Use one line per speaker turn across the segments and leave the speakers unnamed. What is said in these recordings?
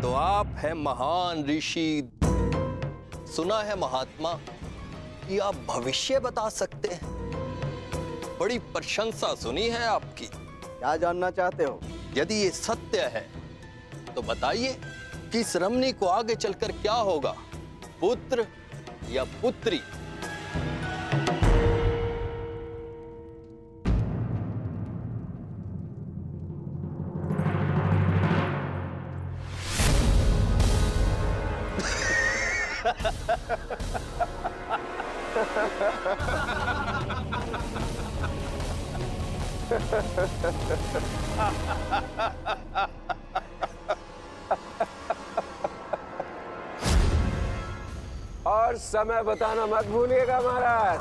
तो आप हैं महान ऋषि। सुना है महात्मा कि आप भविष्य बता सकते हैं। बड़ी प्रशंसा सुनी है आपकी।
क्या जानना चाहते हो?
यदि ये सत्य है तो बताइए कि इस रमणी को आगे चलकर क्या होगा, पुत्र या पुत्री?
और समय बताना मत भूलिएगा महाराज।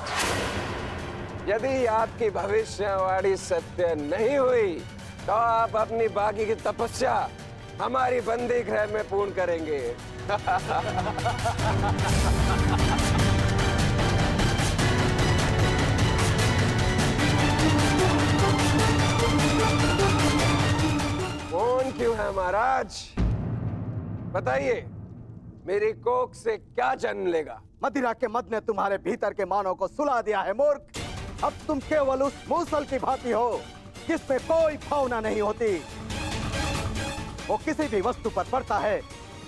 यदि आपकी भविष्यवाणी सत्य नहीं हुई तो आप अपनी बाकी की तपस्या हमारी बंदी गृह में पूर्ण करेंगे। कौन क्यों है महाराज? बताइए, मेरी कोख से क्या जन्म लेगा?
मदिरा के मद ने तुम्हारे भीतर के मानव को सुला दिया है मूर्ख। अब तुम केवल उस मूसल की भांति हो जिसमें कोई भावना नहीं होती। वो किसी भी वस्तु पर पड़ता है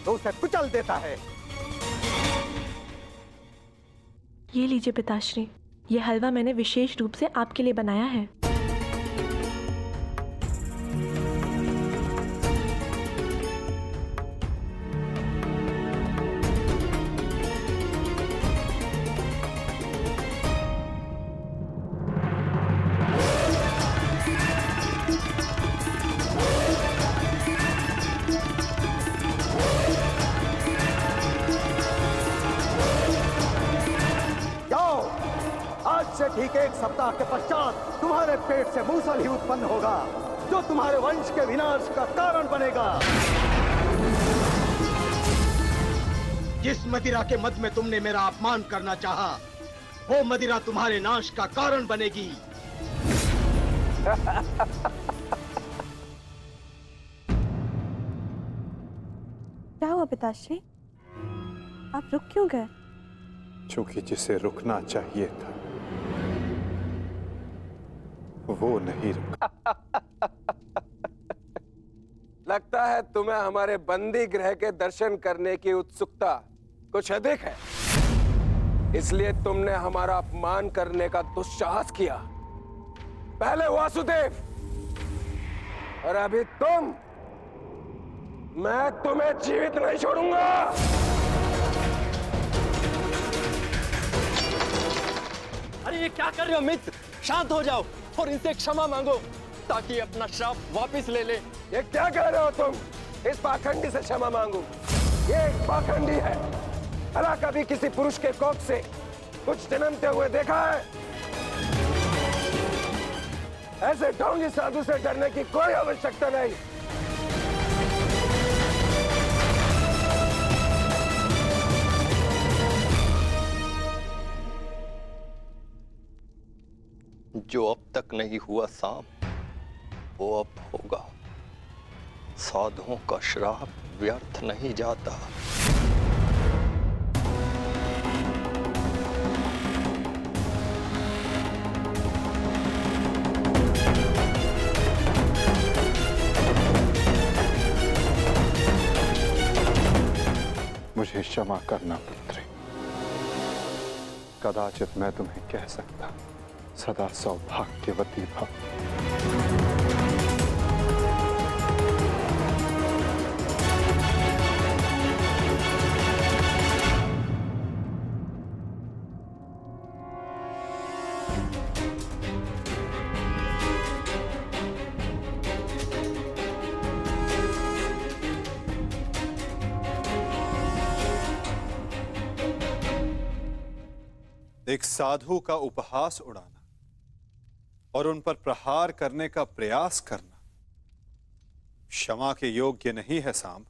तो उसे कुचल देता है।
ये लीजिए पिताश्री, ये हलवा मैंने विशेष रूप से आपके लिए बनाया है।
से ठीक 1 सप्ताह के पश्चात तुम्हारे पेट से मूसल ही उत्पन्न होगा जो तुम्हारे वंश के विनाश का कारण बनेगा। जिस मदिरा के मद में तुमने मेरा अपमान करना चाहा, वो मदिरा तुम्हारे नाश का कारण बनेगी।
क्या हुआ पिताश्री? आप रुक क्यों गए?
क्योंकि जिसे रुकना चाहिए था वो नहीं रुका।
लगता है तुम्हें हमारे बंदी गृह के दर्शन करने की उत्सुकता कुछ अधिक है, इसलिए तुमने हमारा अपमान करने का दुस्साहस किया। पहले वासुदेव और अभी तुम। मैं तुम्हें जीवित नहीं छोड़ूंगा।
अरे ये क्या कर रहे हो मित्र? शांत हो जाओ और इनसे क्षमा मांगो ताकि अपना श्राप वापस ले ले।
ये क्या कह रहे हो तुम? इस पाखंडी से क्षमा मांगू? ये एक पाखंडी है। भला कभी किसी पुरुष के कोख से कुछ जन्मते हुए देखा है? ऐसे ढोंगी साधु से डरने की कोई आवश्यकता नहीं।
जो अब तक नहीं हुआ साम, वो अब होगा। साधुओं का श्राप व्यर्थ नहीं जाता।
मुझे क्षमा करना पुत्री। कदाचित मैं तुम्हें कह सकता सदा सौभाग्यवती भव।
एक साधु का उपहास उड़ाना और उन पर प्रहार करने का प्रयास करना क्षमा के योग्य नहीं है सांब।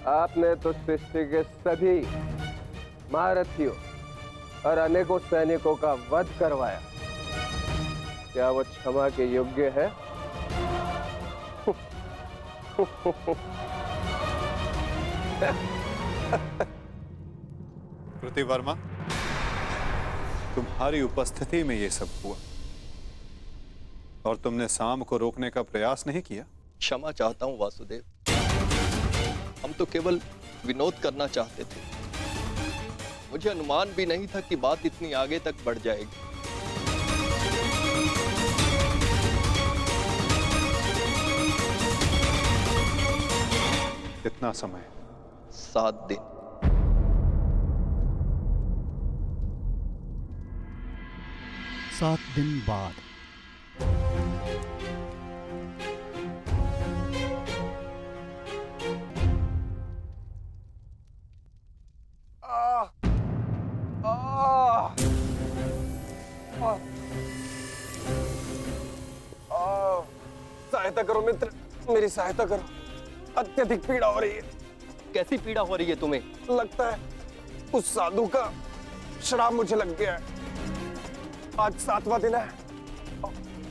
आपने तो सृष्टि के सभी महारथियों और अनेकों सैनिकों का वध करवाया, क्या वो क्षमा के योग्य है?
कृतिवर्मा, तुम्हारी उपस्थिति में ये सब हुआ और तुमने साम को रोकने का प्रयास नहीं किया?
क्षमा चाहता हूं वासुदेव, हम तो केवल विनोद करना चाहते थे। मुझे अनुमान भी नहीं था कि बात इतनी आगे तक बढ़ जाएगी।
कितना समय?
7 दिन।
सात दिन बाद
सहायता करो मित्र, मेरी सहायता करो। अत्यधिक पीड़ा हो रही है।
कैसी पीड़ा हो रही है तुम्हें?
लगता है उस साधु का श्राप मुझे लग गया है। आज 7वां दिन है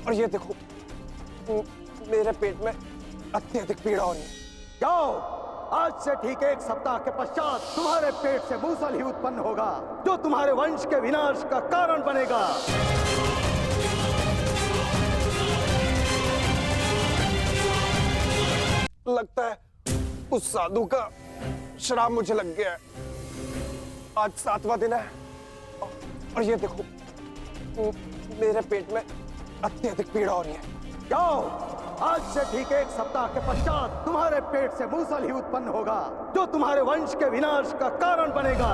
और ये देखो मेरे पेट में अत्यधिक पीड़ा हो रही है।
जाओ, आज से ठीक 1 सप्ताह के पश्चात तुम्हारे पेट से मूसल ही उत्पन्न होगा, जो तुम्हारे वंश के विनाश का कारण बनेगा।
लगता है उस साधु का श्राप मुझे लग गया है। आज 7वां दिन है और ये देखो मेरे पेट में अत्यधिक पीड़ा हो रही है।
जाओ, आज से ठीक 1 सप्ताह के पश्चात तुम्हारे पेट से मूसल ही उत्पन्न होगा, जो तुम्हारे वंश के विनाश का कारण बनेगा।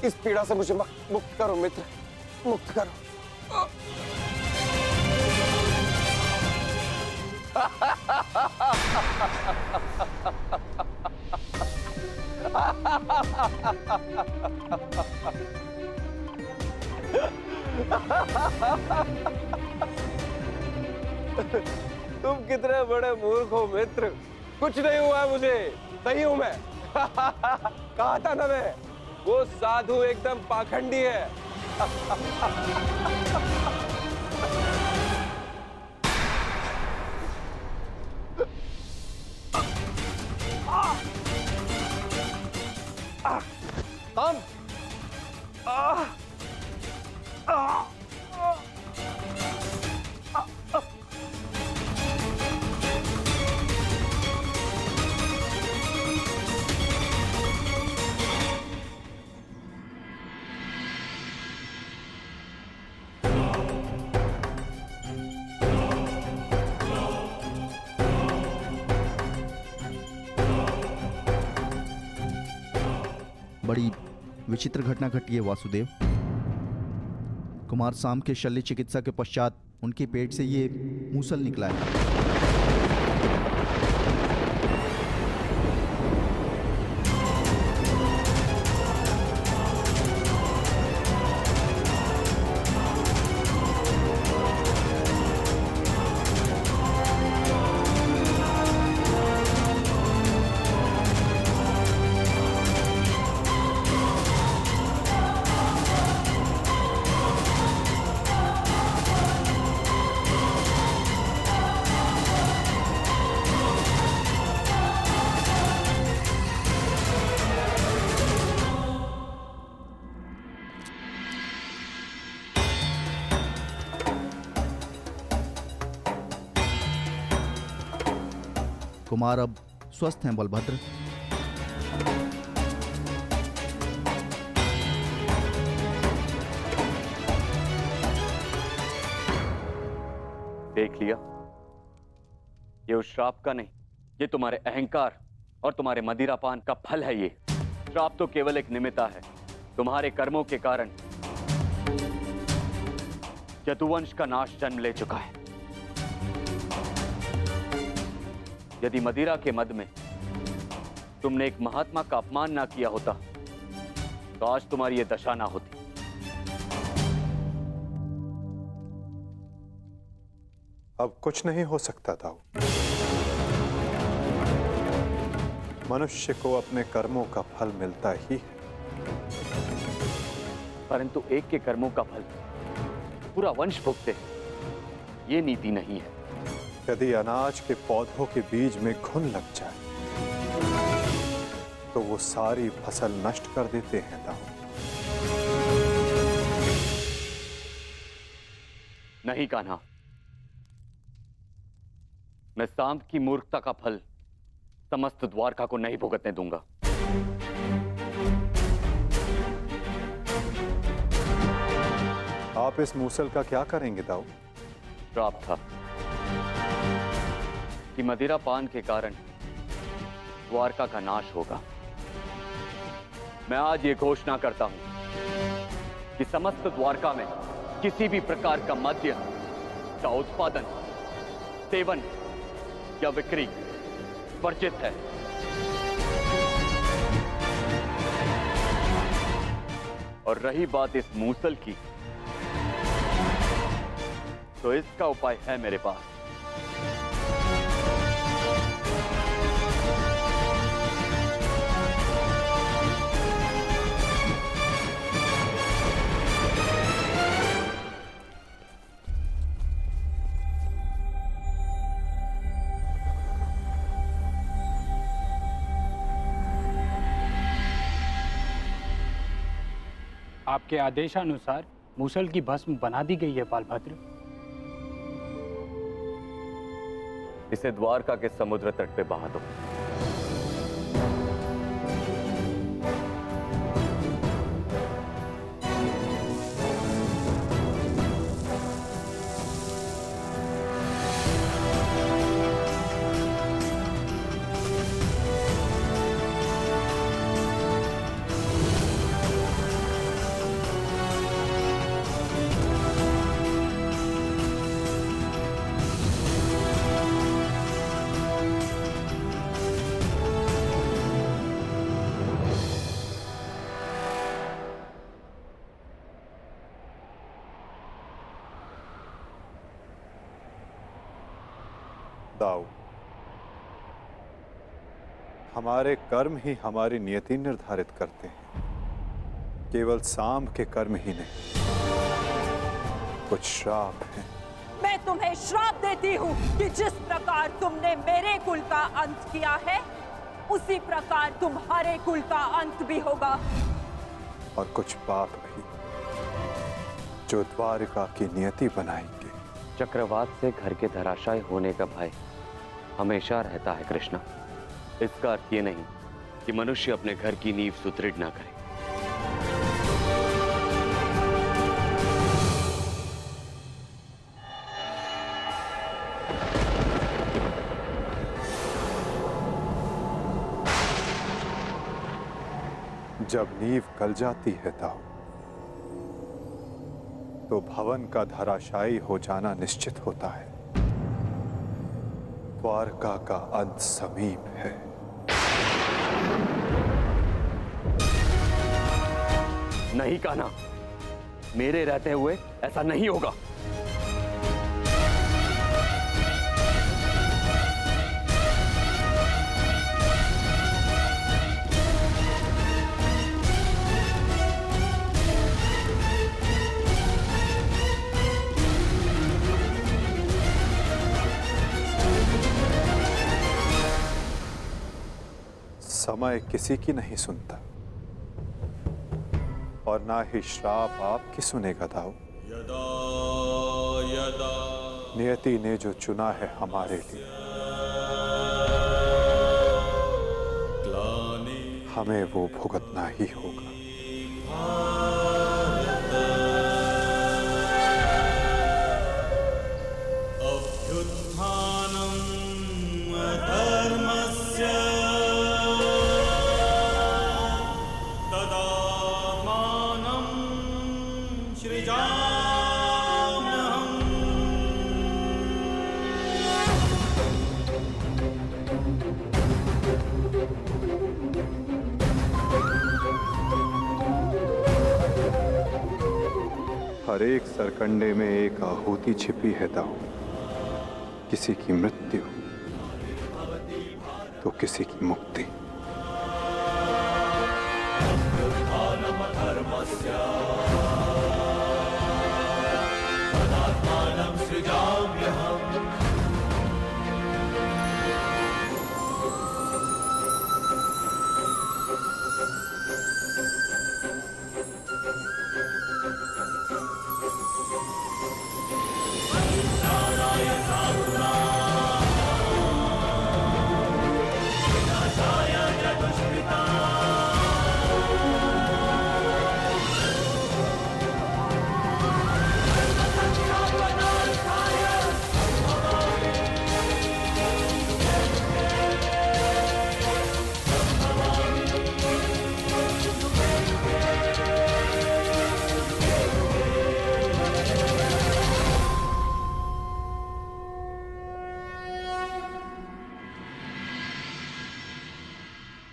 इस पीड़ा से मुझे मुक्त करो मित्र, मुक्त करो। तुम कितने बड़े मूर्ख हो मित्र। कुछ नहीं हुआ मुझे, सही हूं मैं। कहा था ना मैं, वो साधु एकदम पाखंडी है।
साम,
बड़ी विचित्र घटना घटी है वासुदेव। कुमार साम के शल्य चिकित्सा के पश्चात उनके पेट से ये मूसल निकला है। कुमार अब स्वस्थ हैं बलभद्र।
देख लिया, ये उस श्राप का नहीं, ये तुम्हारे अहंकार और तुम्हारे मदिरापान का फल है। ये श्राप तो केवल एक निमित्ता है। तुम्हारे कर्मों के कारण यदुवंश का नाश जन्म ले चुका है। यदि मदिरा के मद में तुमने एक महात्मा का अपमान ना किया होता तो आज तुम्हारी ये दशा ना होती।
अब कुछ नहीं हो सकता था। मनुष्य को अपने कर्मों का फल मिलता ही है।
परंतु एक के कर्मों का फल पूरा वंश भुगते, ये नीति नहीं है।
यदि अनाज के पौधों के बीज में घुन लग जाए तो वो सारी फसल नष्ट कर देते हैं दाऊ।
नहीं कान्हा, मैं सांप की मूर्खता का फल समस्त द्वारका को नहीं भुगतने दूंगा।
आप इस मूसल का क्या करेंगे दाऊ?
श्राप था कि मदिरा पान के कारण द्वारका का नाश होगा। मैं आज ये घोषणा करता हूं कि समस्त द्वारका में किसी भी प्रकार का मद्य का उत्पादन, सेवन या बिक्री वर्जित है। और रही बात इस मूसल की, तो इसका उपाय है मेरे पास।
आपके आदेशानुसार मूसल की भस्म बना दी गई है बालभद्र।
इसे द्वारका के समुद्र तट पे बहा दो।
दाऊ, हमारे कर्म ही हमारी नियति निर्धारित करते हैं, केवल सांब के कर्म ही नहीं। कुछ श्राप हैं।
मैं तुम्हें श्राप देती हूँ कि जिस प्रकार तुमने मेरे कुल का अंत किया है, उसी प्रकार तुम्हारे कुल का अंत भी होगा।
और कुछ पाप भी जो द्वारिका की नियति बनाएंगे।
चक्रवात से घर के धराशायी होने का भय हमेशा रहता है कृष्णा। इसका अर्थ ये नहीं कि मनुष्य अपने घर की नींव सुदृढ़ ना करे।
जब नींव गल जाती है दाऊ, तो भवन का धराशायी हो जाना निश्चित होता है। द्वारका का अंत समीप है।
नहीं कान्हा, मेरे रहते हुए ऐसा नहीं होगा।
समय किसी की नहीं सुनता और ना ही श्राप आपकी सुनेगा दाऊ। नियति ने जो चुना है हमारे लिए, हमें वो भुगतना ही होगा। हर एक सरकंडे में एक आहुति छिपी है दाऊ। किसी की मृत्यु तो किसी की मुक्ति।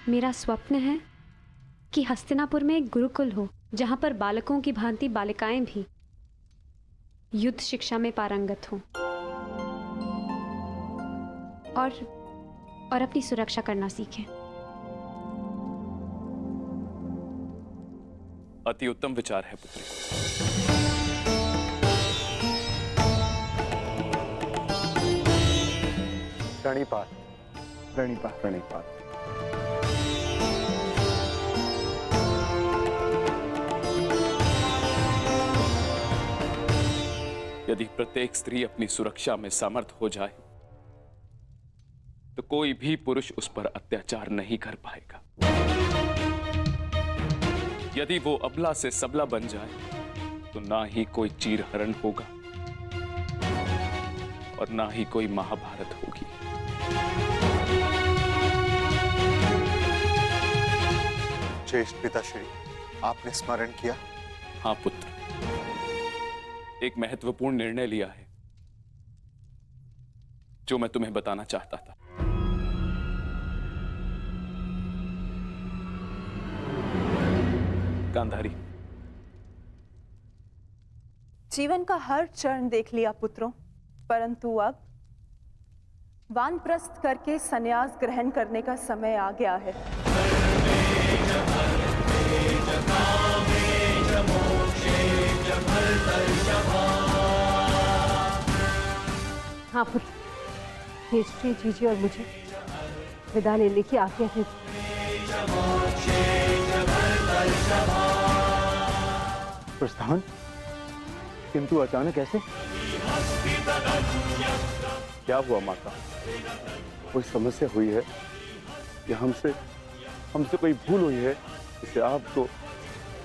मेरा स्वप्न है कि हस्तिनापुर में एक गुरुकुल हो जहां पर बालकों की भांति बालिकाएं भी युद्ध शिक्षा में पारंगत हों और अपनी सुरक्षा करना सीखें।
अति उत्तम विचार है पुत्री।
प्रणिपात प्रणिपात प्रणिपात।
यदि प्रत्येक स्त्री अपनी सुरक्षा में समर्थ हो जाए तो कोई भी पुरुष उस पर अत्याचार नहीं कर पाएगा। यदि वो अबला से सबला बन जाए तो ना ही कोई चीरहरण होगा और ना ही कोई महाभारत होगी।
ज्येष्ठ पिताश्री, आपने स्मरण किया?
हाँ पुत्र, एक महत्वपूर्ण निर्णय लिया है जो मैं तुम्हें बताना चाहता था। गांधारी,
जीवन का हर चरण देख लिया पुत्रों, परंतु अब वानप्रस्थ करके संन्यास ग्रहण करने का समय आ गया है।
हाँ पुत्र, युधिष्ठिर जीजी और मुझे विदा लेने की आज्ञा है।
प्रस्थान? किंतु अचानक ऐसे? क्या हुआ माता? कोई समस्या हुई है या हमसे कोई भूल हुई है जिससे आपको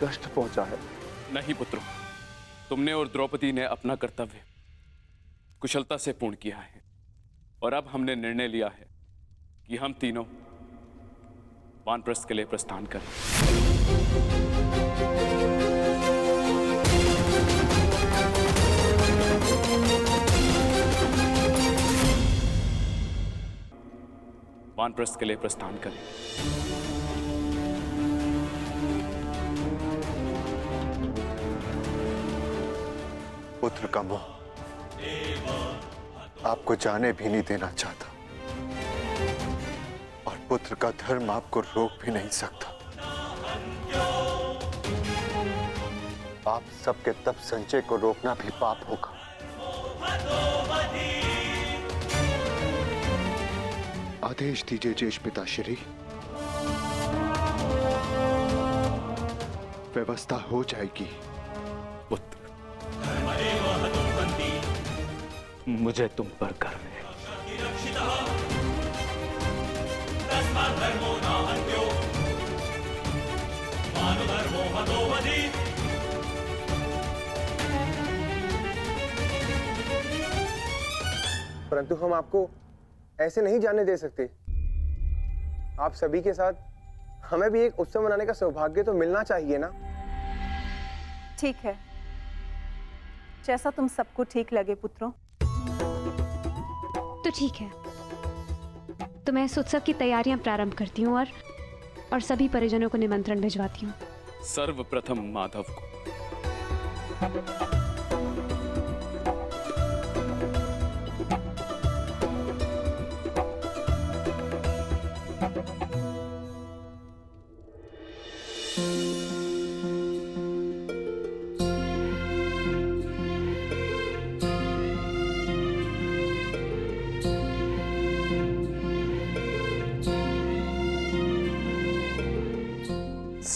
कष्ट पहुंचा है?
नहीं पुत्रों, तुमने और द्रौपदी ने अपना कर्तव्य कुशलता से पूर्ण किया है और अब हमने निर्णय लिया है कि हम तीनों वानप्रस्थ के लिए प्रस्थान करें। वानप्रस्थ के लिए प्रस्थान करें।
पुत्र का मोह आपको जाने भी नहीं देना चाहता और पुत्र का धर्म आपको रोक भी नहीं सकता। आप सबके तप संचय को रोकना भी पाप होगा। आदेश दीजिए ज्येष्ठ पिताश्री, व्यवस्था हो जाएगी।
पुत्र, मुझे तुम पर गर्व है।
परंतु हम आपको ऐसे नहीं जाने दे सकते। आप सभी के साथ हमें भी एक उत्सव मनाने का सौभाग्य तो मिलना चाहिए ना।
ठीक है, जैसा तुम सबको ठीक लगे पुत्रों।
तो ठीक है, तो मैं इस उत्सव की तैयारियां प्रारंभ करती हूँ और सभी परिजनों को निमंत्रण भिजवाती हूँ।
सर्वप्रथम माधव को।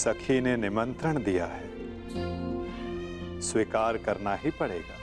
सखी ने निमंत्रण दिया है, स्वीकार करना ही पड़ेगा।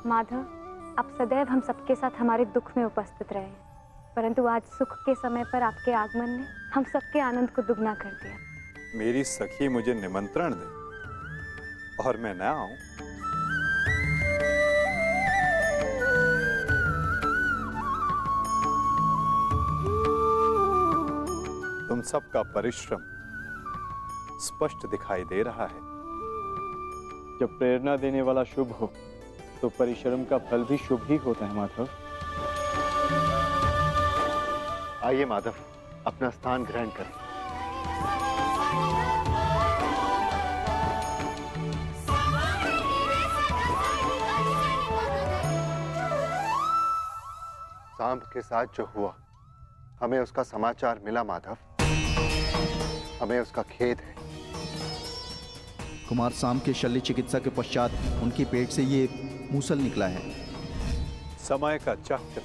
माधव, आप सदैव हम सबके साथ हमारे दुख में उपस्थित रहे, परंतु आज सुख के समय पर आपके आगमन ने हम सबके आनंद को दुगना कर दिया।
मेरी सखी मुझे निमंत्रण दे और मैं न आऊं? तुम सबका परिश्रम स्पष्ट दिखाई दे रहा है।
जब प्रेरणा देने वाला शुभ हो तो परिश्रम का फल भी शुभ ही होता है माधव।
आइए माधव, अपना स्थान ग्रहण करें। सांब के साथ जो हुआ, हमें उसका समाचार मिला माधव। हमें उसका खेद है।
कुमार सांब के शल्य चिकित्सा के पश्चात उनके पेट से ये मूसल निकला है।
समय का चक्र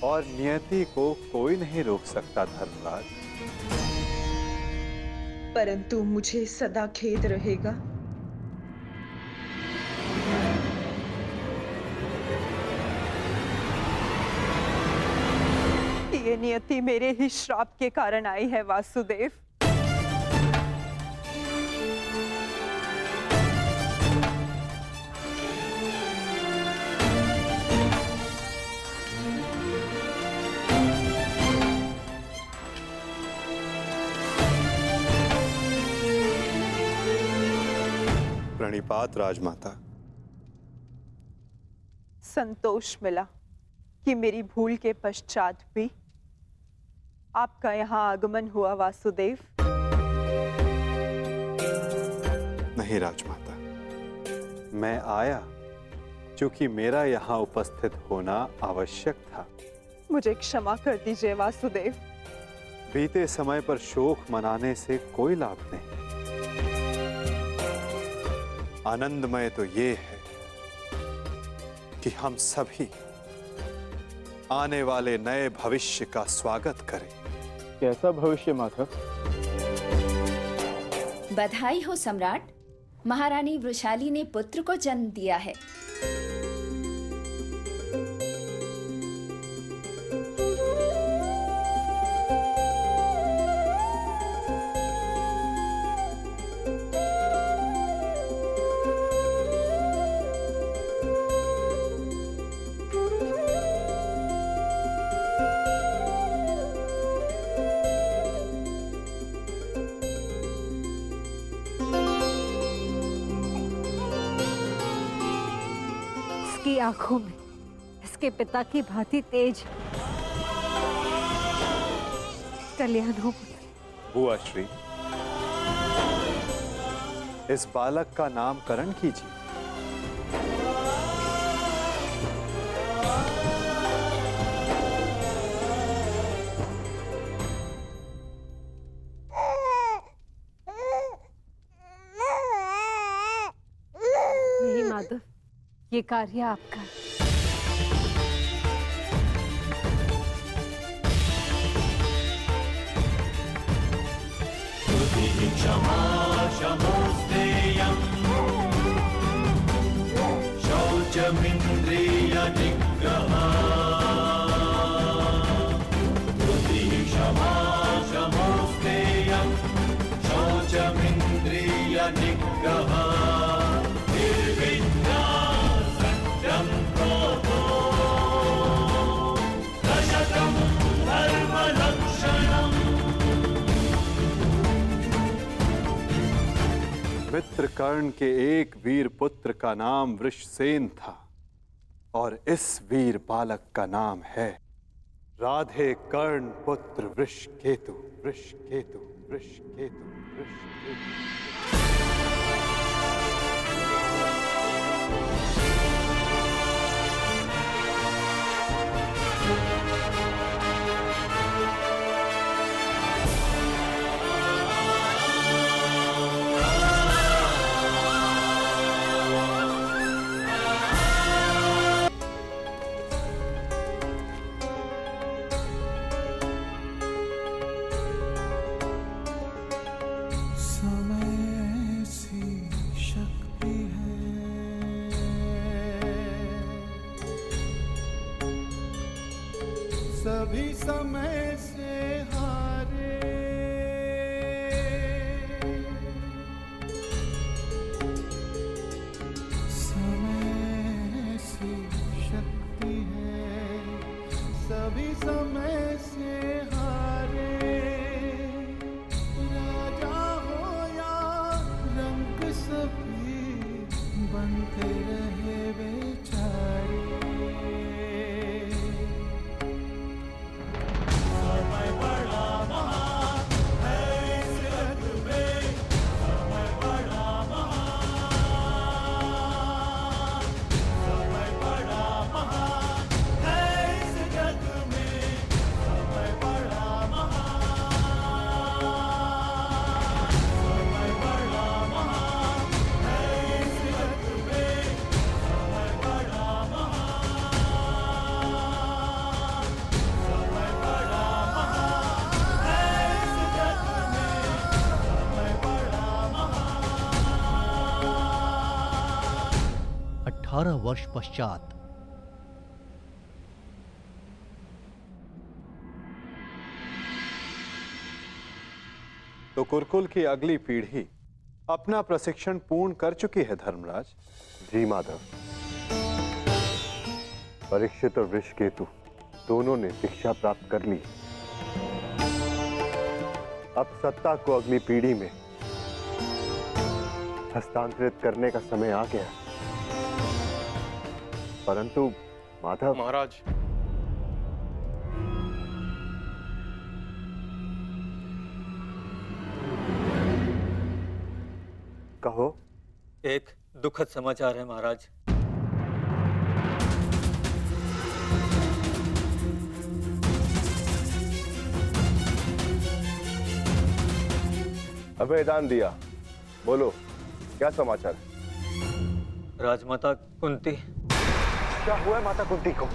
और नियति को कोई नहीं रोक सकता धर्मराज।
परंतु मुझे सदा खेद रहेगा। ये नियति मेरे ही श्राप के कारण आई है वासुदेव।
प्रणिपात राजमाता।
संतोष मिला कि मेरी भूल के पश्चात भी आपका यहाँ आगमन हुआ वासुदेव।
नहीं राजमाता, मैं आया क्योंकि मेरा यहाँ उपस्थित होना आवश्यक था।
मुझे क्षमा कर दीजिए वासुदेव।
बीते समय पर शोक मनाने से कोई लाभ नहीं। आनंदमय तो ये है कि हम सभी आने वाले नए भविष्य का स्वागत करें।
कैसा भविष्य माधव?
बधाई हो सम्राट, महारानी वृषाली ने पुत्र को जन्म दिया है।
इसकी आंखों में इसके पिता की भांति तेज कल्याण हो।
बुआ श्री, इस बालक का नामकरण कीजिए।
नहीं माधव, ये कार्य आपका है।
क्षमा शमोस्तेयम् शौचमिन्द्रिय निग्रहा क्षमा शमोस्तेयम् शौचमिन्द्रिय निग्रहा निर्विद्या सत्यं क्रोधो दशकं धर्मलक्षणम्
मित्र कर्ण के एक वीर पुत्र का नाम वृषसेन था और इस वीर बालक का नाम है राधे कर्ण पुत्र वृषकेतु। वृषकेतु वृषकेतु वृषकेतु।
सभी समय से हारे समय ऐसी शक्ति है, सभी समय से हारे राजा हो या रंग सभी बनते रहे बेचारे।
वर्ष पश्चात
तो कुरुकुल की अगली पीढ़ी अपना प्रशिक्षण पूर्ण कर चुकी है धर्मराज।
जी माधव, परीक्षित और वृषकेतु दोनों ने शिक्षा प्राप्त कर ली। अब सत्ता को अगली पीढ़ी में हस्तांतरित करने का समय आ गया। परंतु माधव
महाराज,
कहो।
एक दुखद समाचार है महाराज।
अभयदान दिया, बोलो क्या समाचार है?
राजमाता कुंती।
क्या हुआ माता कुंती को?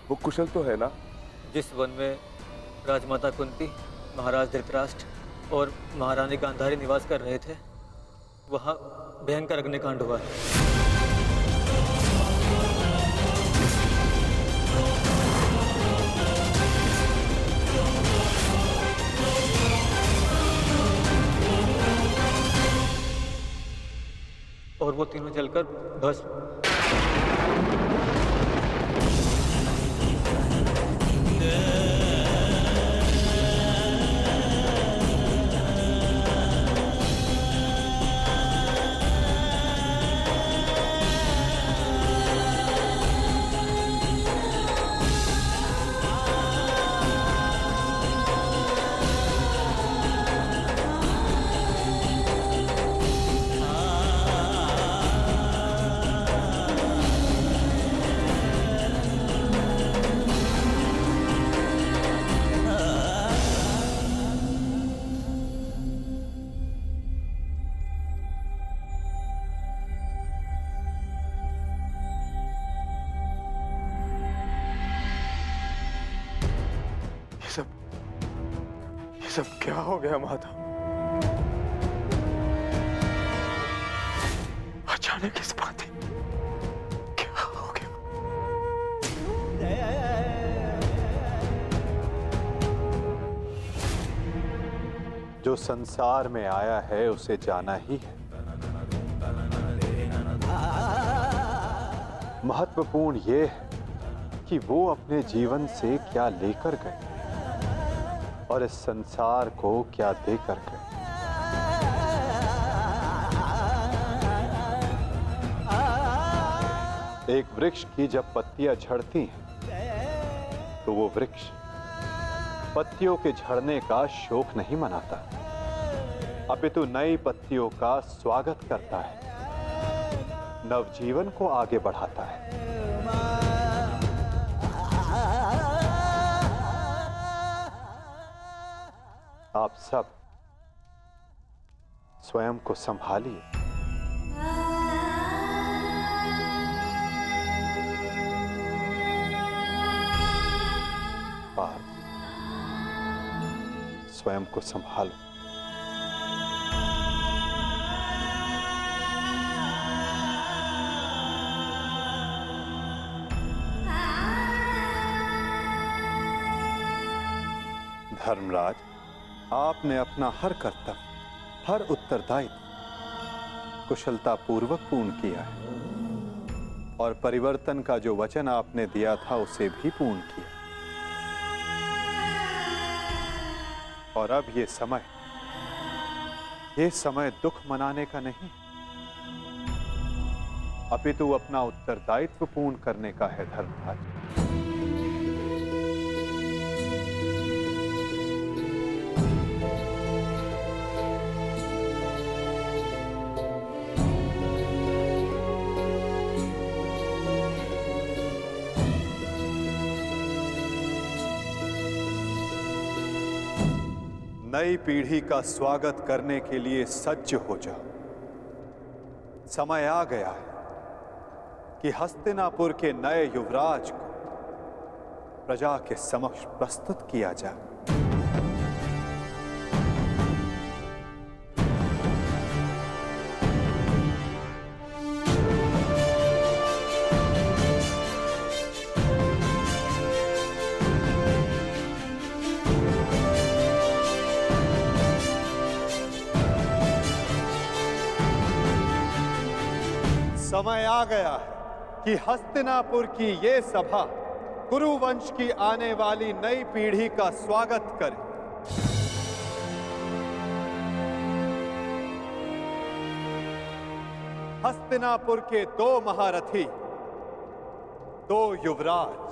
वो कुशल तो है ना?
जिस वन में राजमाता कुंती, महाराज धृतराष्ट्र और महारानी गांधारी निवास कर रहे थे, वहां भयंकर अग्निकांड हुआ है। और वो तीनों जलकर भस्म।
ये सब क्या हो गया माधव? अचानक इस बात क्या हो गया?
जो संसार में आया है उसे जाना ही है। महत्वपूर्ण ये है कि वो अपने जीवन से क्या लेकर गए। और इस संसार को क्या दे कर गए। एक वृक्ष की जब पत्तियां झड़ती हैं तो वो वृक्ष पत्तियों के झड़ने का शोक नहीं मनाता, अपितु नई पत्तियों का स्वागत करता है, नवजीवन को आगे बढ़ाता है। आप सब स्वयं को संभालिए। आप स्वयं को संभालो। धर्मराज, आपने अपना हर कर्तव्य, हर उत्तरदायित्व कुशलतापूर्वक पूर्ण किया है और परिवर्तन का जो वचन आपने दिया था उसे भी पूर्ण किया। और अब ये समय दुख मनाने का नहीं, अपितु अपना उत्तरदायित्व पूर्ण करने का है धर्मराज। नई पीढ़ी का स्वागत करने के लिए सज्ज हो जाओ। समय आ गया है कि हस्तिनापुर के नए युवराज को प्रजा के समक्ष प्रस्तुत किया जाए। समय आ गया है कि हस्तिनापुर की ये सभा कुरुवंश की आने वाली नई पीढ़ी का स्वागत करे। हस्तिनापुर के 2 महारथी, 2 युवराज,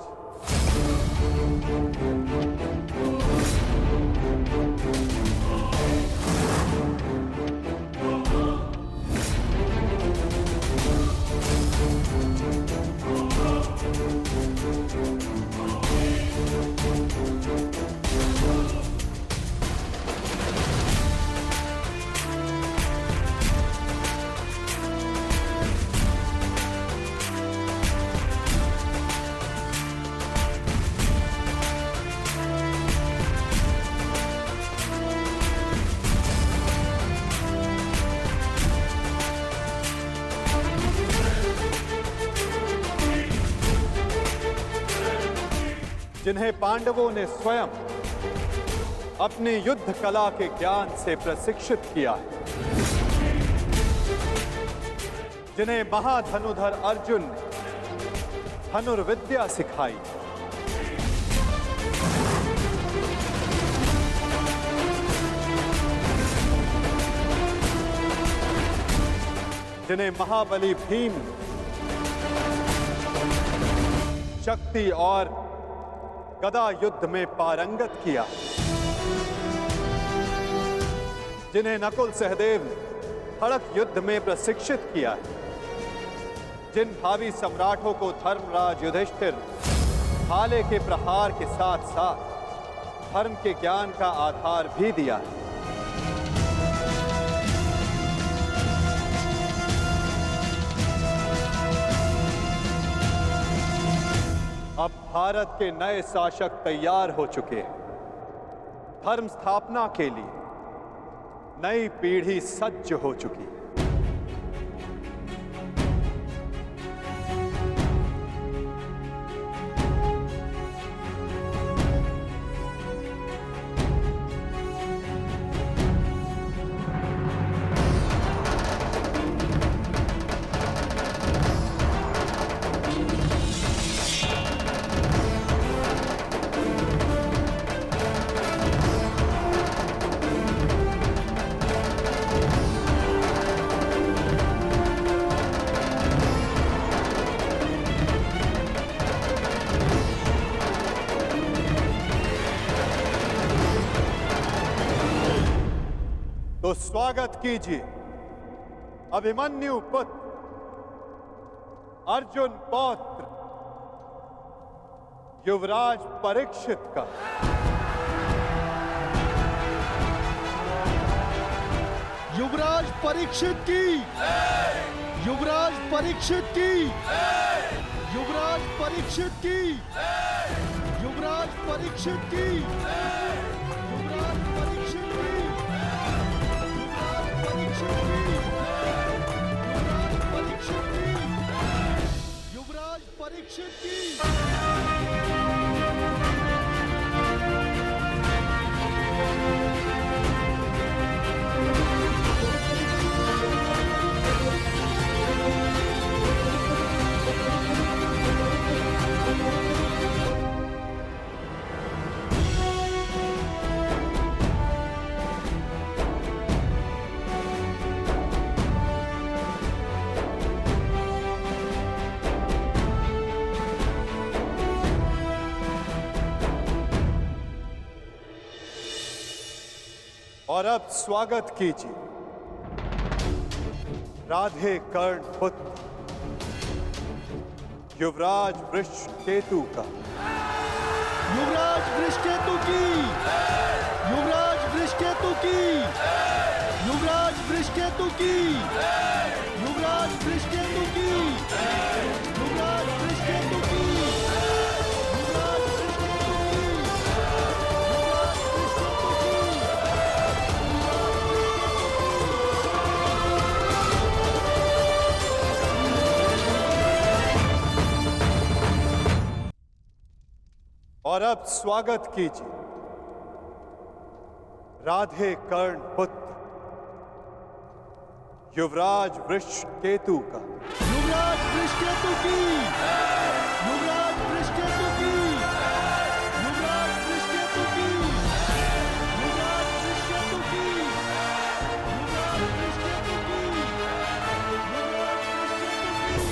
जिन्हें पांडवों ने स्वयं अपनी युद्ध कला के ज्ञान से प्रशिक्षित किया है, जिन्हें महाधनुधर अर्जुन ने धनुर्विद्या सिखाई, जिन्हें महाबली भीम शक्ति और गदा युद्ध में पारंगत किया, जिन्हें नकुल सहदेव ने खड़ग युद्ध में प्रशिक्षित किया, जिन भावी सम्राटों को धर्मराज युधिष्ठिर भाले के प्रहार के साथ साथ धर्म के ज्ञान का आधार भी दिया है। अब भारत के नए शासक तैयार हो चुके हैं। धर्म स्थापना के लिए नई पीढ़ी सज्ज हो चुकी है। तो स्वागत कीजिए अभिमन्यु पुत्र अर्जुन पौत्र युवराज परीक्षित का।
युवराज परीक्षित की, युवराज परीक्षित की, युवराज परीक्षित की, युवराज परीक्षित की, युवराज परीक्षित की, युवराज परीक्षित की, युवराज परीक्षित की, युवराज परीक्षित की।
और अब स्वागत कीजिए राधे कर्ण पुत्र युवराज वृषकेतु का।
युवराज वृषकेतु की, युवराज वृषकेतु की, युवराज वृषकेतु की, युवराज वृषकेतु की, युवराज वृषकेतु की, युवराज वृषकेतु की,
और अब स्वागत कीजिए राधे कर्ण पुत्र युवराज वृषकेतु का।
युवराज वृषकेतु की, युवराज वृषकेतु की, युवराज वृषकेतु की, युवराज वृषकेतु की, युवराज वृषकेतु की, युवराज वृषकेतु की।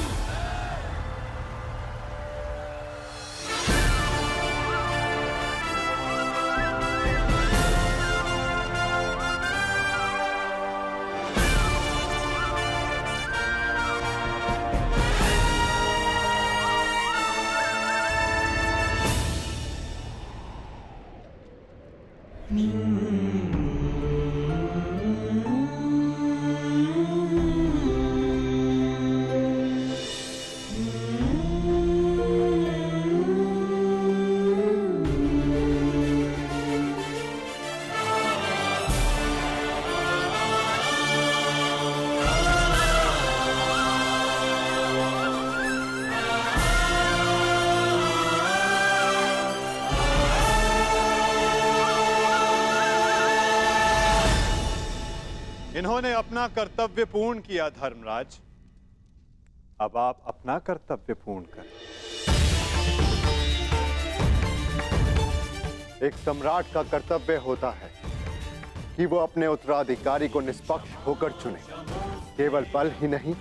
इन्होंने अपना कर्तव्य पूर्ण किया धर्मराज, अब आप अपना कर्तव्य पूर्ण करें।
एक सम्राट का कर्तव्य होता है कि वो अपने उत्तराधिकारी को निष्पक्ष होकर चुने। केवल बल ही नहीं,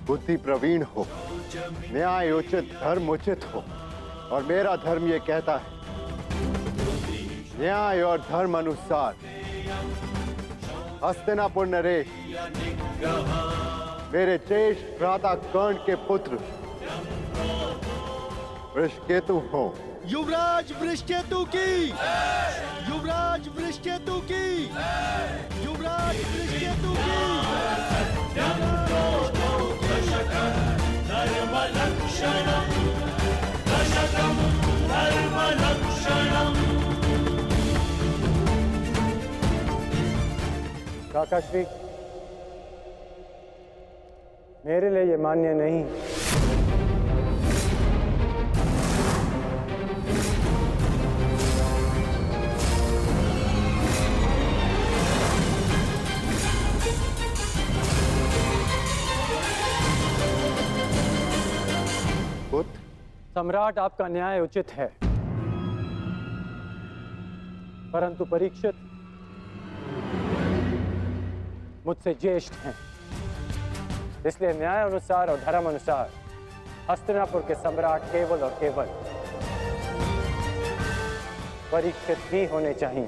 बुद्धि प्रवीण हो, न्याय उचित, धर्म उचित हो। और मेरा धर्म ये कहता है न्याय और धर्म अनुसार हस्तिनापुर नरेश मेरे ज्येष्ठ भ्राता कर्ण के पुत्र वृषकेतु हो।
युवराज वृषकेतु की, युवराज वृषकेतु की, युवराज वृषकेतु की,
काकाश्री, मेरे लिए ये मान्य नहीं। सम्राट, आपका न्याय उचित है, परंतु परीक्षित मुझसे ज्येष्ठ हैं, इसलिए न्याय अनुसार और धर्म अनुसार हस्तिनापुर के सम्राट केवल और केवल परीक्षित ही होने चाहिए।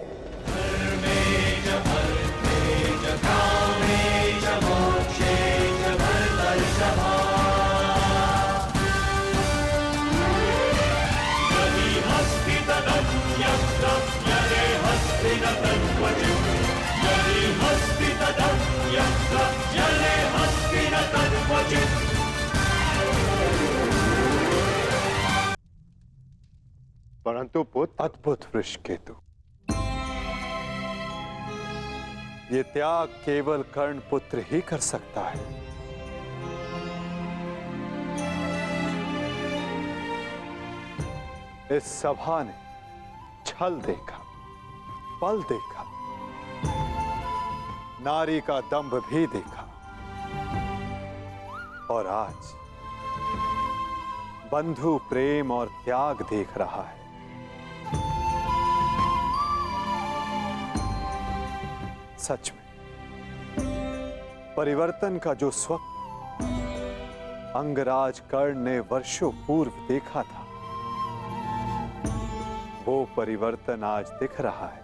परंतु पुत्र,
अद्भुत वृषकेतु, ये त्याग केवल कर्ण पुत्र ही कर सकता है। इस सभा ने छल देखा, बल देखा, नारी का दंभ भी देखा, और आज बंधु प्रेम और त्याग देख रहा है। सच में परिवर्तन का जो स्वप्न अंगराज कर्ण ने वर्षों पूर्व देखा था, वो परिवर्तन आज दिख रहा है।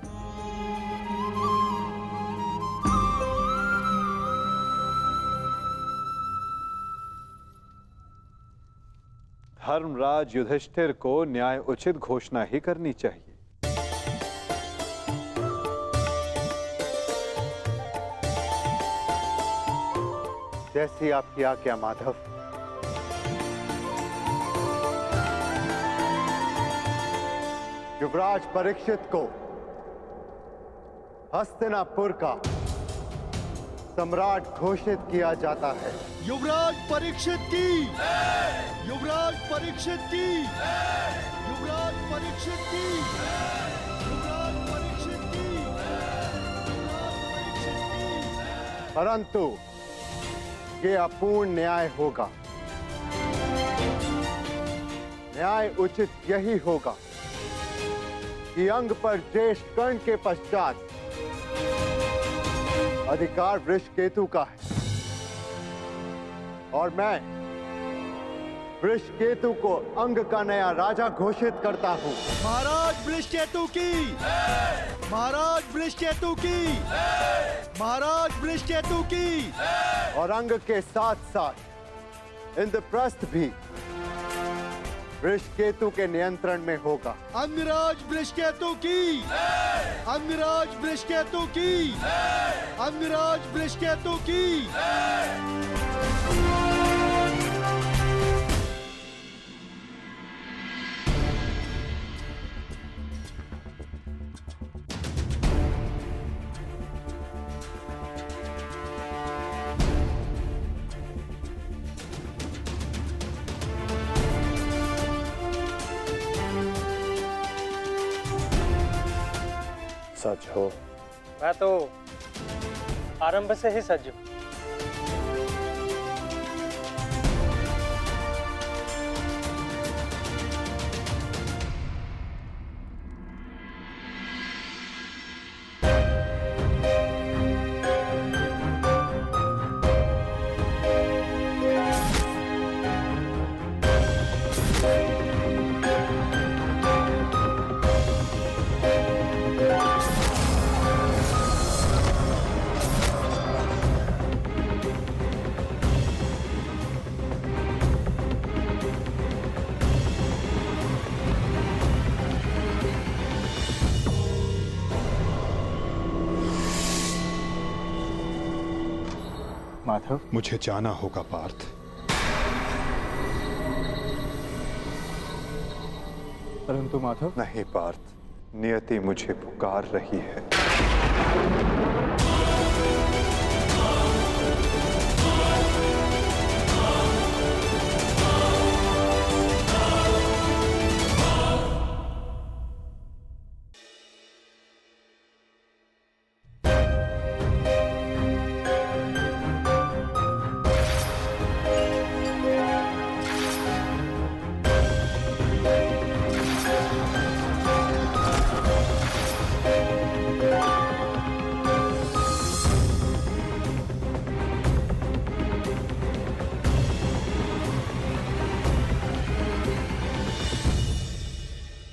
धर्मराज युधिष्ठिर को न्याय उचित घोषणा ही करनी चाहिए।
जैसी आपकी आज्ञा माधव। युवराज परीक्षित को हस्तिनापुर का सम्राट घोषित किया जाता है।
युवराज परीक्षित की, युवराज परीक्षित की, युवराज परीक्षित की, युवराज परीक्षित की, युवराज परीक्षित की।
परंतु ये अपूर्ण न्याय होगा। न्याय उचित यही होगा कि अंग पर ज्येष्ठ कर्ण के पश्चात अधिकार वृषकेतु का है, और मैं वृषकेतु को अंग का नया राजा घोषित करता हूं।
महाराज वृषकेतु की, महाराज वृषकेतु की, महाराज वृषकेतु की।
और अंग के साथ साथ इंद्रप्रस्थ भी वृषकेतु के नियंत्रण में होगा।
अंगराज वृषकेतु की, अंगराज वृषकेतु की, अंगराज वृषकेतु की।
सच हो?
मैं तो आरंभ से ही सच हूं।
माधव,
मुझे जाना होगा पार्थ।
परंतु माधव। नहीं पार्थ, नियति मुझे पुकार रही है।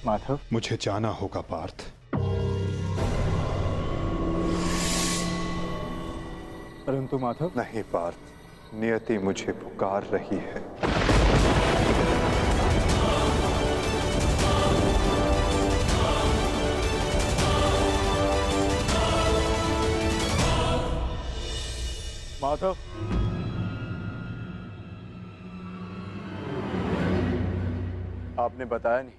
माधव,
मुझे जाना होगा पार्थ।
परंतु माधव। नहीं पार्थ, नियति मुझे पुकार रही है।
माधव, आपने बताया नहीं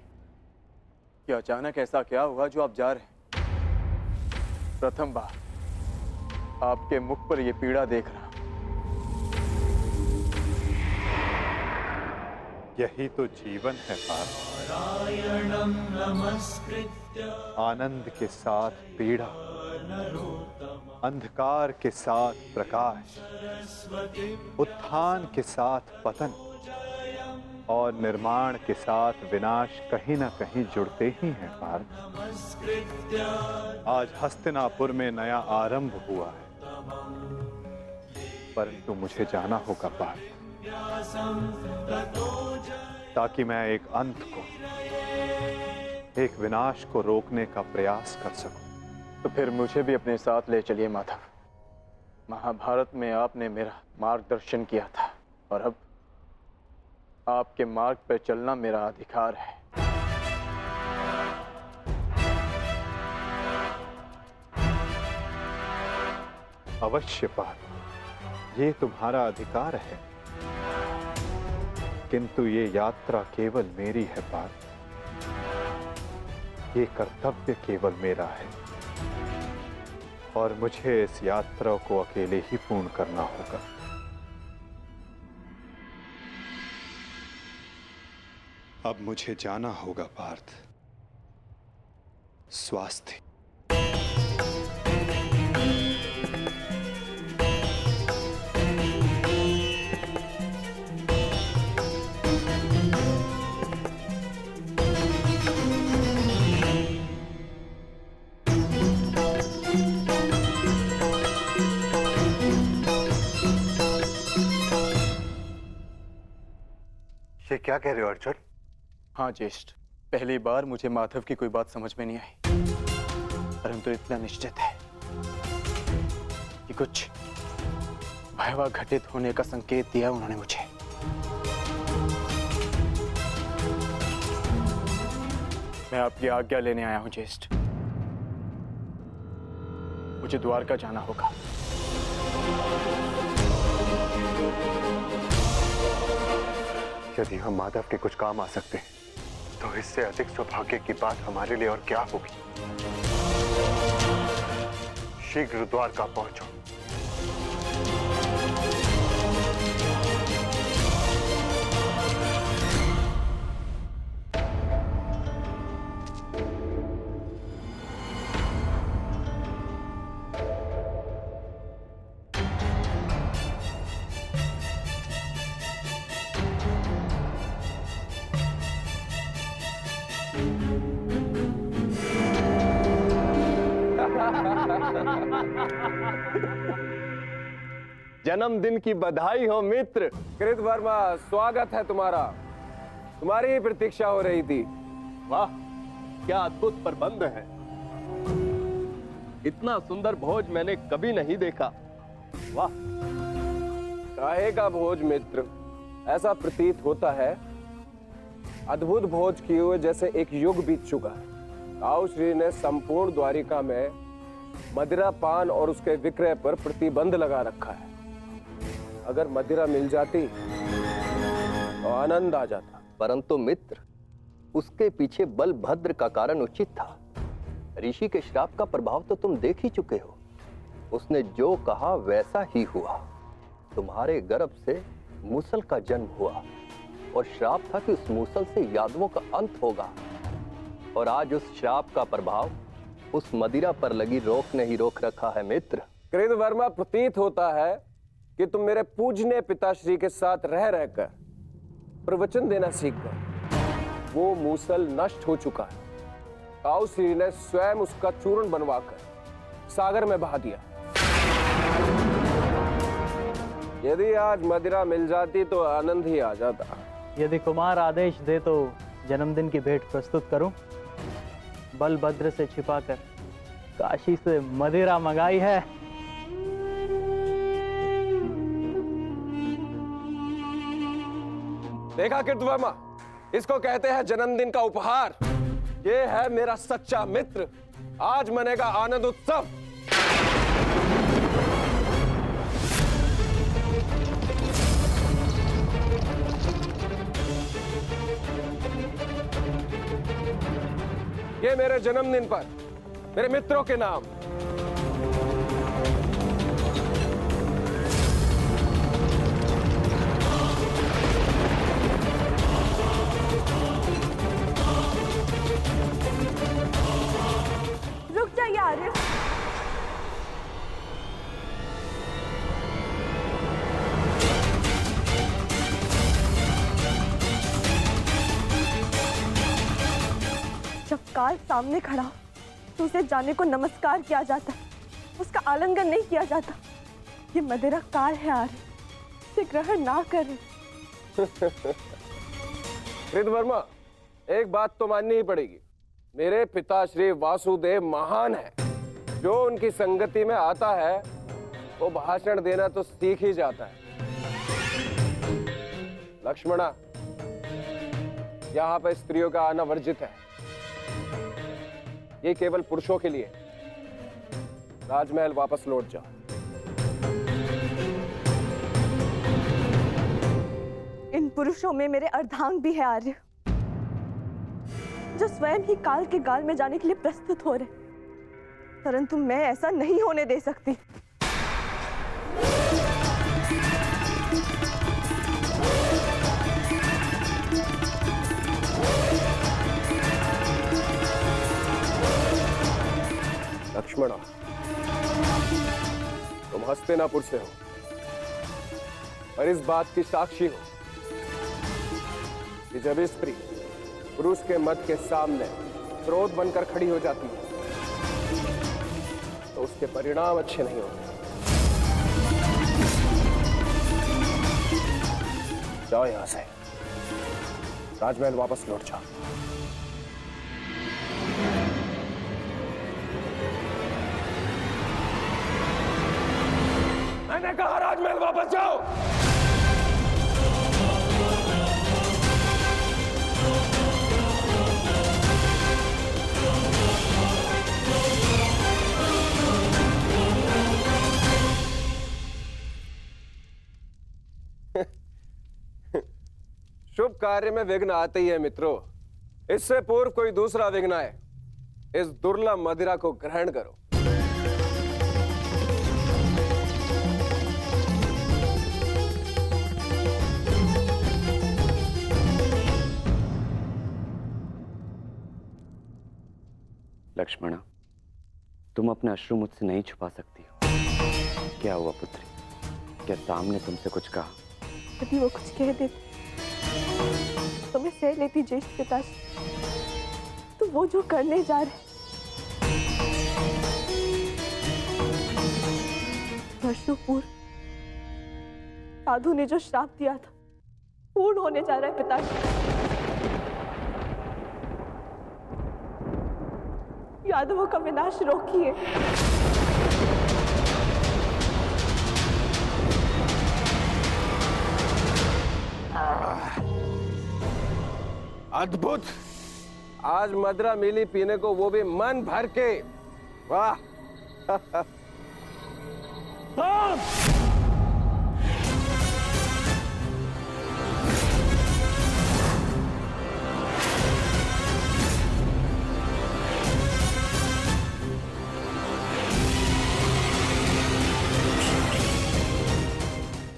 कि अचानक ऐसा क्या हुआ जो आप जा रहे हैं। प्रथम बार आपके मुख पर यह पीड़ा देख रहा।
यही तो जीवन है पार्थ। आनंद के साथ पीड़ा, अंधकार के साथ प्रकाश, उत्थान के साथ पतन और निर्माण के साथ विनाश कहीं ना कहीं जुड़ते ही हैं पार्थ। आज हस्तिनापुर में नया आरंभ हुआ है, परंतु मुझे जाना होगा पार्थ, ताकि मैं एक अंत को, एक विनाश को रोकने का प्रयास कर सकूं।
तो फिर मुझे भी अपने साथ ले चलिए माधव। महाभारत में आपने मेरा मार्गदर्शन किया था और अब आपके मार्ग पर चलना मेरा अधिकार है।
अवश्य पार्थ, ये तुम्हारा अधिकार है, किंतु ये यात्रा केवल मेरी है पार्थ। ये कर्तव्य केवल मेरा है और मुझे इस यात्रा को अकेले ही पूर्ण करना होगा।
अब मुझे जाना होगा पार्थ। स्वास्थ्य।
ये क्या कह रहे हो अर्जुन?
हाँ ज्येष्ठ, पहली बार मुझे माधव की कोई बात समझ में नहीं आई, परंतु इतना निश्चित है कि कुछ भयावह घटित होने का संकेत दिया उन्होंने मुझे। मैं आपकी आज्ञा लेने आया हूं ज्येष्ठ। मुझे द्वारका जाना होगा।
यदि हम माधव के कुछ काम आ सकते हैं, तो इससे अधिक सौभाग्य की बात हमारे लिए और क्या होगी। शीघ्र द्वारका पहुंचो।
जन्मदिन की बधाई हो मित्र। कृतवर्मा, स्वागत है तुम्हारा। तुम्हारी ही प्रतीक्षा हो रही थी।
वाह, क्या अद्भुत प्रबंध है। इतना सुंदर भोज मैंने कभी नहीं देखा। वाह।
काहे का भोज मित्र? ऐसा प्रतीत होता है अद्भुत भोज किए हुए जैसे एक युग बीत चुका है। ताऊ श्री ने संपूर्ण द्वारिका में मदिरा पान और उसके विक्रय पर प्रतिबंध लगा रखा है। अगर मदिरा मिल जाती तो आनंद आ जाता।
परंतु मित्र, उसके पीछे बलभद्र का कारण उचित था। ऋषि के श्राप का प्रभाव तो तुम देख ही चुके हो। उसने जो कहा वैसा ही हुआ। तुम्हारे गर्भ से मूसल का जन्म हुआ और श्राप था कि उस मूसल से यादवों का अंत होगा। और आज उस श्राप का प्रभाव उस मदिरा पर लगी रोक ने ही रोक रखा है मित्र।
कृतवर्मा, प्रतीत होता है कि तुम मेरे पूजनीय पिताश्री के साथ रह रहकर प्रवचन देना सीख गए। वो मूसल नष्ट हो चुका है। ताऊ श्री ने स्वयं उसका चूर्ण बनवाकर सागर में बहा दिया। यदि आज मदिरा मिल जाती तो आनंद ही आ जाता।
यदि कुमार आदेश दे तो जन्मदिन की भेंट प्रस्तुत करूं। बलभद्र से छिपाकर काशी से मदिरा मंगाई है।
देखा कृतवर्मा, इसको कहते हैं जन्मदिन का उपहार। ये है मेरा सच्चा मित्र। आज मनेगा आनंद उत्सव। ये मेरे जन्मदिन पर मेरे मित्रों के नाम।
रुक जाइए आर्य। जब काल सामने खड़ा हो तो उसे जाने को नमस्कार किया जाता है, उसका आलिंगन नहीं किया जाता। ये मदिरा काल है आर्य, इसे ग्रहण ना करें।
कृतवर्मा, एक बात तो माननी ही पड़ेगी, मेरे पिता श्री वासुदेव महान है। जो उनकी संगति में आता है वो भाषण देना तो सीख ही जाता है। लक्ष्मणा, यहाँ पर स्त्रियों का आना वर्जित है, ये केवल पुरुषों के लिए। राजमहल वापस लौट जाओ।
इन पुरुषों में मेरे अर्धांग भी है आर्य, जो स्वयं ही काल के गाल में जाने के लिए प्रस्तुत हो रहे, परंतु मैं ऐसा नहीं होने दे सकती।
लक्ष्मणा, तुम हस्तिनापुर से हो और इस बात की साक्षी हो कि जब स्त्री पुरुष के मत के सामने क्रोध बनकर खड़ी हो जाती है तो उसके परिणाम अच्छे नहीं होते। जाओ यहां से, राजमहल वापस लौट जाओ। मैंने कहा राजमहल वापस जाओ। शुभ कार्य में विघ्न आते ही है मित्रों। इससे पूर्व कोई दूसरा विघ्न आए, इस दुर्लभ मदिरा को ग्रहण करो।
लक्ष्मणा, तुम अपने अश्रु मुझसे नहीं छुपा सकती हो। क्या हुआ पुत्री? क्या सामने तुमसे कुछ कहा?
यदि वो कुछ कह देते तो मैं सह लेती ज्येष्ठ पिताजी, तो वो जो करने जा रहे वर्षों पूर्व साधु ने जो श्राप दिया था पूर्ण होने जा रहा है पिताजी। यादवों का विनाश रोकिए।
अद्भुत! आज मदरा मिली पीने को, वो भी मन भर के। वाह!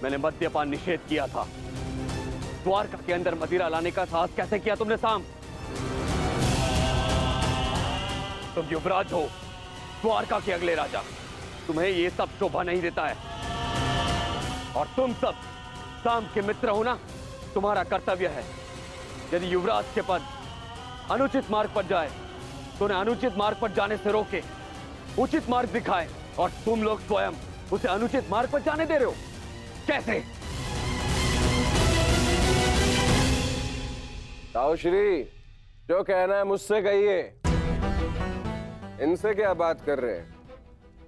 मैंने मद्यपान निषेध किया था। द्वारका के अंदर मदिरा लाने का साहस कैसे किया तुमने साम? तुम युवराज हो, द्वारका के अगले राजा, तुम्हें ये सब शोभा नहीं देता है। और तुम सब साम के मित्र हो ना, तुम्हारा कर्तव्य है, यदि युवराज के पद अनुचित मार्ग पर जाए तो उन्हें अनुचित मार्ग पर जाने से रोके, उचित मार्ग दिखाए। और तुम लोग स्वयं उसे अनुचित मार्ग पर जाने दे रहे हो, कैसे?
ताऊश्री, जो कहना है मुझसे कहिए। इनसे क्या बात कर रहे हैं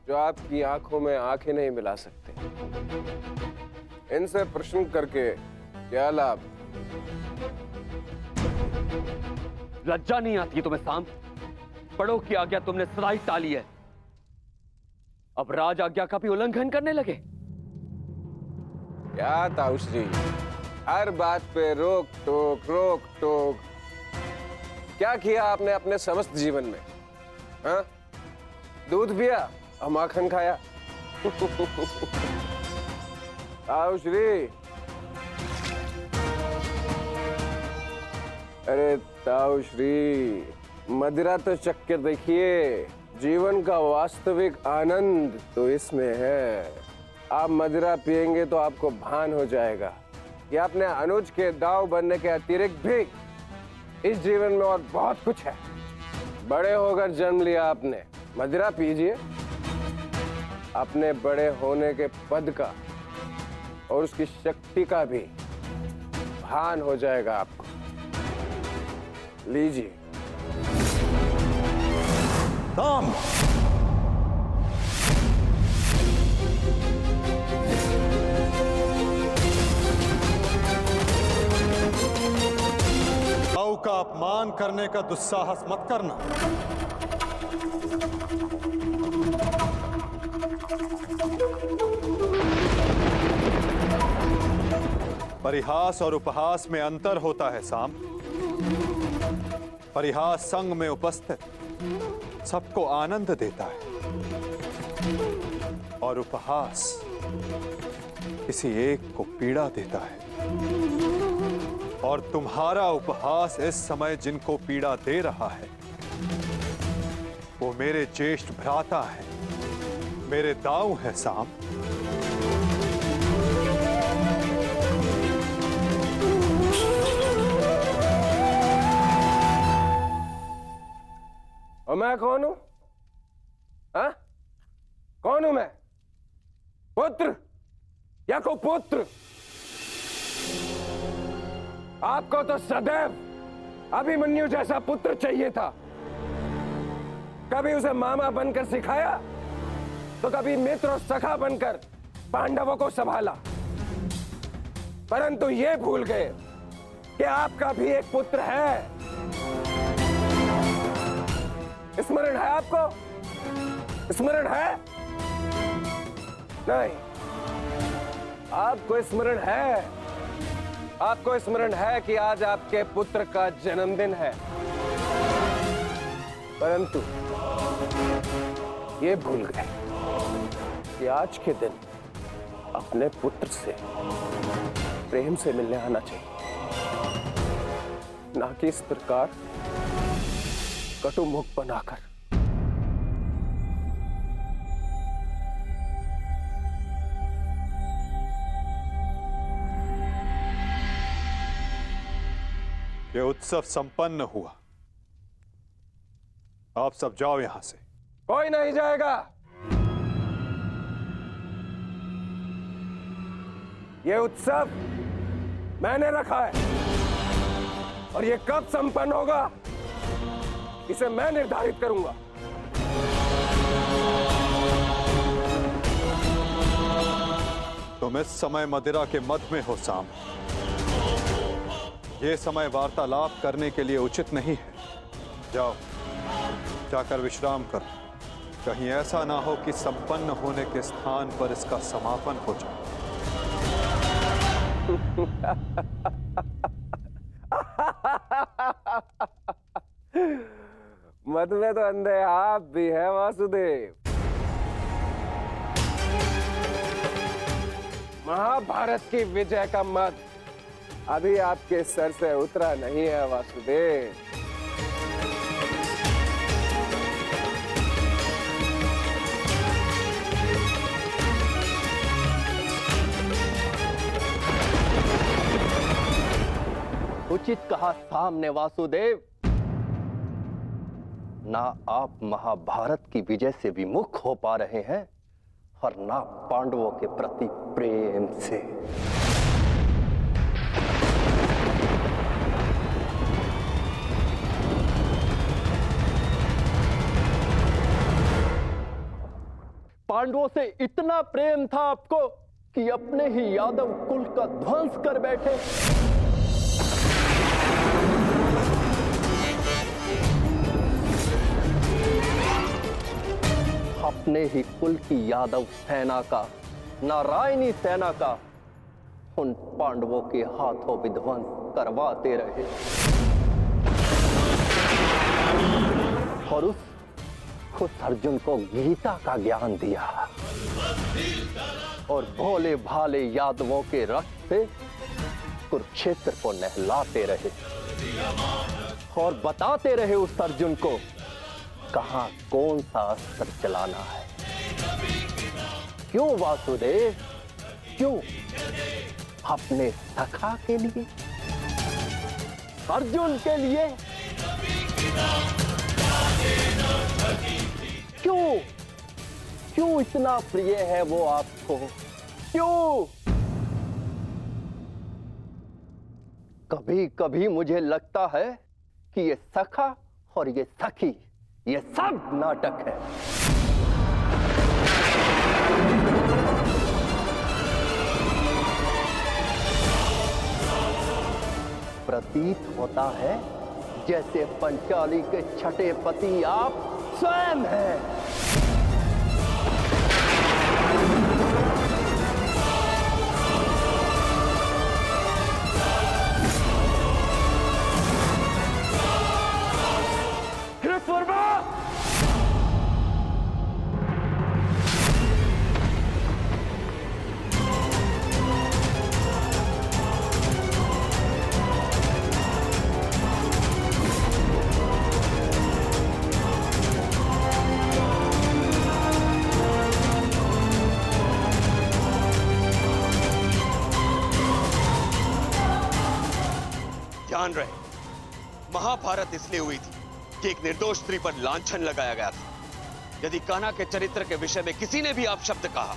जो आपकी आंखों में आंखें नहीं मिला सकते? इनसे प्रश्न करके क्या लाभ?
लज्जा नहीं आती तुम्हें साम? बड़ों की आज्ञा तुमने सदा ही टाली है, अब राज आज्ञा का भी उल्लंघन करने लगे।
क्या ताऊश्री, हर बात पे रोक टोक। क्या किया आपने अपने समस्त जीवन में? हाँ? दूध पिया और माखन खाया। आओ श्री। अरे ताऊ श्री, मदिरा तो चक्कर देखिए, जीवन का वास्तविक आनंद तो इसमें है। आप मदिरा पिएंगे तो आपको भान हो जाएगा कि आपने अनुज के दाव बनने के अतिरिक्त भी इस जीवन में और बहुत कुछ है। बड़े होकर जन्म लिया आपने, मदिरा पीजिए। अपने बड़े होने के पद का और उसकी शक्ति का भी भान हो जाएगा आपको। लीजिए।
दाम। दाऊ का अपमान करने का दुस्साहस मत करना। परिहास और उपहास में अंतर होता है साम। परिहास संग में उपस्थित सबको आनंद देता है और उपहास किसी एक को पीड़ा देता है। और तुम्हारा उपहास इस समय जिनको पीड़ा दे रहा है वो मेरे ज्येष्ठ भ्राता है, मेरे दाऊ है साम।
और मैं कौन हूं? हाँ? कौन हूं मैं? पुत्र या कुपुत्र? आपको तो सदैव अभिमन्यु जैसा पुत्र चाहिए था। कभी उसे मामा बनकर सिखाया तो कभी मित्र और सखा बनकर पांडवों को संभाला, परंतु ये भूल गए कि आपका भी एक पुत्र है। स्मरण है आपको? स्मरण है? नहीं। आपको स्मरण है? आपको स्मरण है कि आज आपके पुत्र का जन्मदिन है, परंतु ये भूल गए कि आज के दिन अपने पुत्र से प्रेम से मिलने आना चाहिए, ना कि इस प्रकार कटु मुख बनाकर।
यह उत्सव संपन्न हुआ। आप सब जाओ यहां से।
कोई नहीं जाएगा। यह उत्सव मैंने रखा है और यह कब संपन्न होगा इसे मैं निर्धारित करूंगा।
तुम इस समय मदिरा के मद में हो साम। ये समय वार्तालाप करने के लिए उचित नहीं है। जाओ, जाकर विश्राम करो। कहीं ऐसा ना हो कि संपन्न होने के स्थान पर इसका समापन हो जाए।
मद में तो अंधे आप भी है वासुदेव। महाभारत की विजय का मद अभी आपके सर से उतरा नहीं है वासुदेव।
उचित कहा सामने वासुदेव। ना आप महाभारत की विजय से विमुख हो पा रहे हैं और ना पांडवों के प्रति प्रेम से। पांडवों से इतना प्रेम था आपको कि अपने ही यादव कुल का ध्वंस कर बैठे। अपने ही कुल की यादव सेना का, नारायणी सेना का उन पांडवों के हाथों विध्वंस करवाते रहे। और उस अर्जुन को गीता का ज्ञान दिया और भोले भाले यादवों के रक्त से कुरुक्षेत्र को नहलाते रहे और बताते रहे उस अर्जुन को कहां कौन सा अस्त्र चलाना है। क्यों वासुदेव, क्यों? अपने सखा के लिए, अर्जुन के लिए। क्यों क्यों इतना प्रिय है वो आपको? क्यों? कभी कभी मुझे लगता है कि ये सखा और ये सखी, ये सब नाटक है। प्रतीत होता है जैसे पंचाली के छठे पति आप स्वयं हैं।
ध्यान रहे, महाभारत इसलिए हुई थी कि एक निर्दोष स्त्री पर लांछन लगाया गया था। यदि कान्हा के चरित्र के विषय में किसी ने भी अपशब्द कहा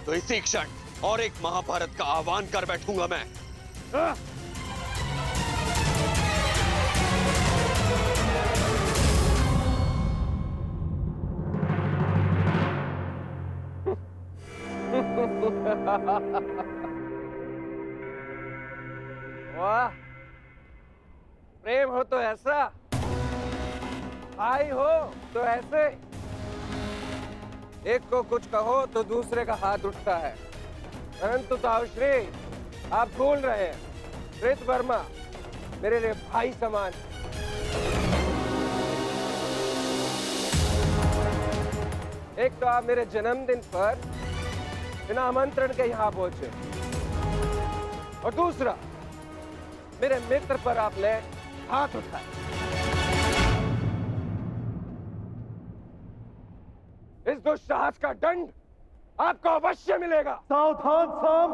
तो इसी क्षण और एक महाभारत का आह्वान कर बैठूंगा मैं।
वाह, प्रेम हो तो ऐसा, भाई हो तो ऐसे। एक को कुछ कहो तो दूसरे का हाथ उठता है। परंतु ताउश्री, आप भूल रहे हैं, कृतवर्मा मेरे लिए भाई समान। एक तो आप मेरे जन्मदिन पर बिना आमंत्रण के यहाँ पहुंचे, और दूसरा मेरे मित्र पर आपने हाथ उठाया। इस दुस्साहस का दंड आपको अवश्य मिलेगा।
सावधान साम।